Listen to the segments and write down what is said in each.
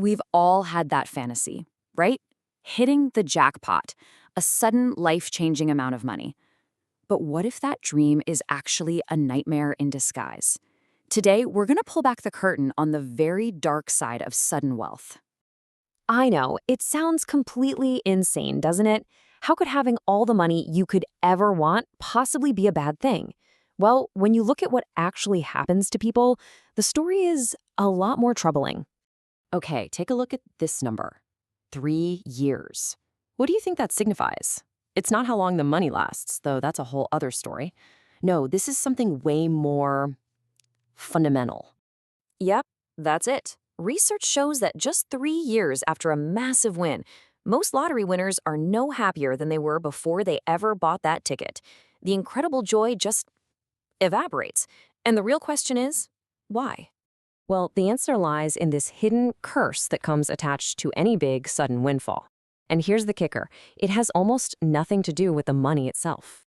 We've all had that fantasy, right? Hitting the jackpot, a sudden life-changing amount of money. But what if that dream is actually a nightmare in disguise? Today, we're going to pull back the curtain on the very dark side of sudden wealth. I know, it sounds completely insane, doesn't it? How could having all the money you could ever want possibly be a bad thing? Well, when you look at what actually happens to people, the story is a lot more troubling. Okay, take a look at this number. 3 years. What do you think that signifies? It's not how long the money lasts, though that's a whole other story. No, this is something way more fundamental. Yep, that's it. Research shows that just 3 years after a massive win, most lottery winners are no happier than they were before they ever bought that ticket. The incredible joy just evaporates. And the real question is, why? Well, the answer lies in this hidden curse that comes attached to any big, sudden windfall. And here's the kicker. It has almost nothing to do with the money itself.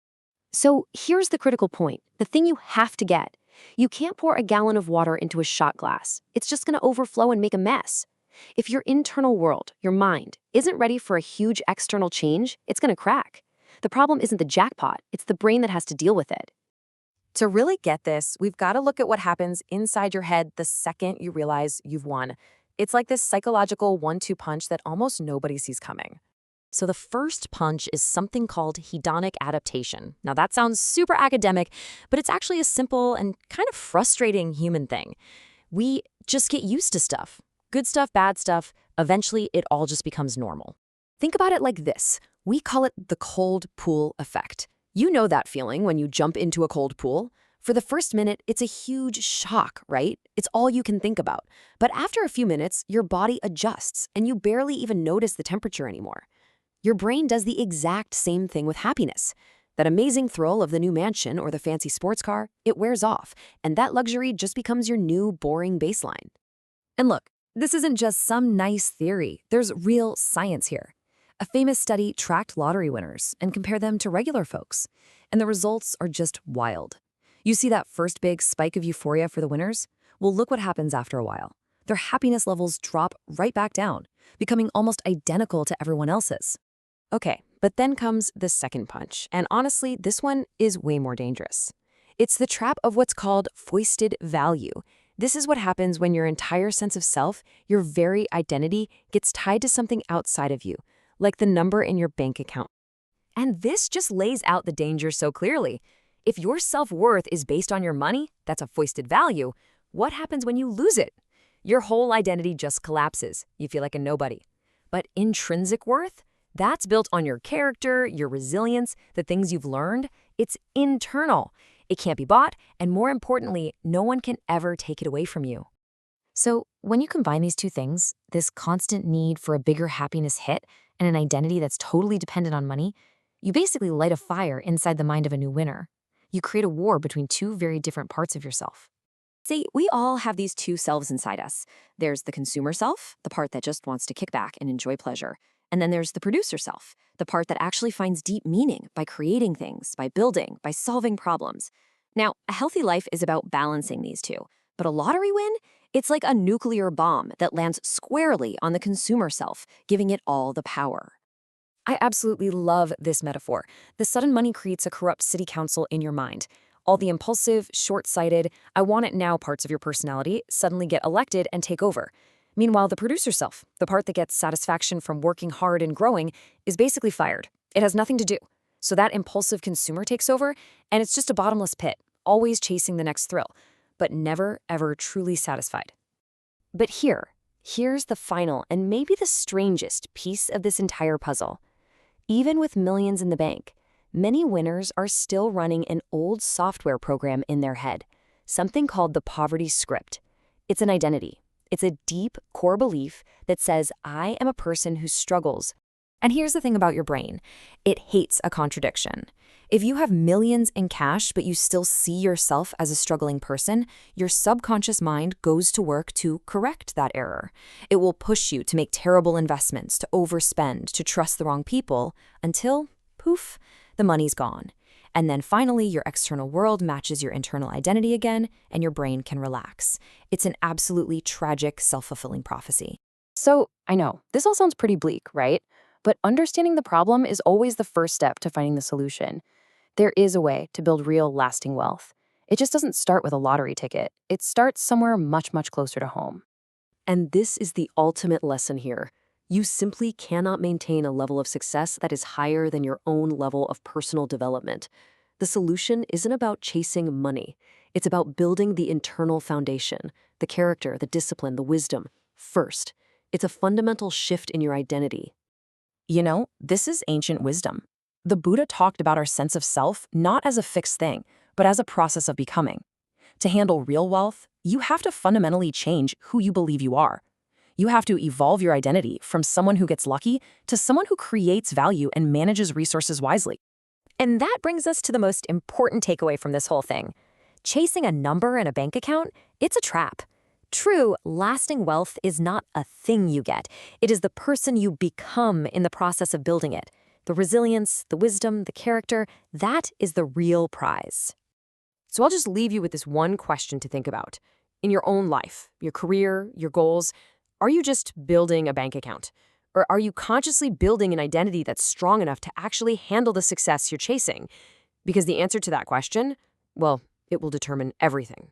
So here's the critical point, the thing you have to get. You can't pour a gallon of water into a shot glass. It's just going to overflow and make a mess. If your internal world, your mind, isn't ready for a huge external change, it's going to crack. The problem isn't the jackpot, it's the brain that has to deal with it. To really get this, we've got to look at what happens inside your head the second you realize you've won. It's like this psychological 1-2 punch that almost nobody sees coming. So the first punch is something called hedonic adaptation. Now that sounds super academic, but it's actually a simple and kind of frustrating human thing. We just get used to stuff. Good stuff, bad stuff. Eventually, it all just becomes normal. Think about it like this. We call it the cold pool effect. You know that feeling when you jump into a cold pool. For the first minute, it's a huge shock, right? It's all you can think about. But after a few minutes, your body adjusts, and you barely even notice the temperature anymore. Your brain does the exact same thing with happiness. That amazing thrill of the new mansion or the fancy sports car, it wears off, and that luxury just becomes your new boring baseline. And look, this isn't just some nice theory. There's real science here. A famous study tracked lottery winners and compared them to regular folks, and the results are just wild. You see that first big spike of euphoria for the winners? Well, look what happens after a while. Their happiness levels drop right back down, becoming almost identical to everyone else's. Okay, but then comes the second punch, and honestly, this one is way more dangerous. It's the trap of what's called foisted value. This is what happens when your entire sense of self, your very identity, gets tied to something outside of you, like the number in your bank account. And this just lays out the danger so clearly. If your self-worth is based on your money, that's a foisted value, what happens when you lose it? Your whole identity just collapses. You feel like a nobody. But intrinsic worth? That's built on your character, your resilience, the things you've learned. It's internal. It can't be bought, and more importantly, no one can ever take it away from you. So when you combine these two things, this constant need for a bigger happiness hit and an identity that's totally dependent on money, you basically light a fire inside the mind of a new winner. You create a war between two very different parts of yourself. See, we all have these two selves inside us. There's the consumer self, the part that just wants to kick back and enjoy pleasure. And then there's the producer self, the part that actually finds deep meaning by creating things, by building, by solving problems. Now, a healthy life is about balancing these two. But a lottery win? It's like a nuclear bomb that lands squarely on the consumer self, giving it all the power. I absolutely love this metaphor. The sudden money creates a corrupt city council in your mind. All the impulsive, short-sighted, I want it now parts of your personality suddenly get elected and take over. Meanwhile, the producer self, the part that gets satisfaction from working hard and growing, is basically fired. It has nothing to do. So that impulsive consumer takes over, and it's just a bottomless pit, always chasing the next thrill, but never, ever truly satisfied. But here's the final and maybe the strangest piece of this entire puzzle. Even with millions in the bank, many winners are still running an old software program in their head, something called the poverty script. It's an identity. It's a deep core belief that says, I am a person who struggles. And here's the thing about your brain. It hates a contradiction. If you have millions in cash, but you still see yourself as a struggling person, your subconscious mind goes to work to correct that error. It will push you to make terrible investments, to overspend, to trust the wrong people, until, poof, the money's gone. And then finally, your external world matches your internal identity again, and your brain can relax. It's an absolutely tragic, self-fulfilling prophecy. So, I know, this all sounds pretty bleak, right? But understanding the problem is always the first step to finding the solution. There is a way to build real, lasting wealth. It just doesn't start with a lottery ticket. It starts somewhere much, much closer to home. And this is the ultimate lesson here. You simply cannot maintain a level of success that is higher than your own level of personal development. The solution isn't about chasing money. It's about building the internal foundation, the character, the discipline, the wisdom, first. It's a fundamental shift in your identity. You know, this is ancient wisdom. The Buddha talked about our sense of self not as a fixed thing, but as a process of becoming. To handle real wealth, you have to fundamentally change who you believe you are. You have to evolve your identity from someone who gets lucky to someone who creates value and manages resources wisely. And that brings us to the most important takeaway from this whole thing. Chasing a number in a bank account, it's a trap. True, lasting wealth is not a thing you get. It is the person you become in the process of building it. The resilience, the wisdom, the character, that is the real prize. So I'll just leave you with this one question to think about. In your own life, your career, your goals, are you just building a bank account? Or are you consciously building an identity that's strong enough to actually handle the success you're chasing? Because the answer to that question, well, it will determine everything.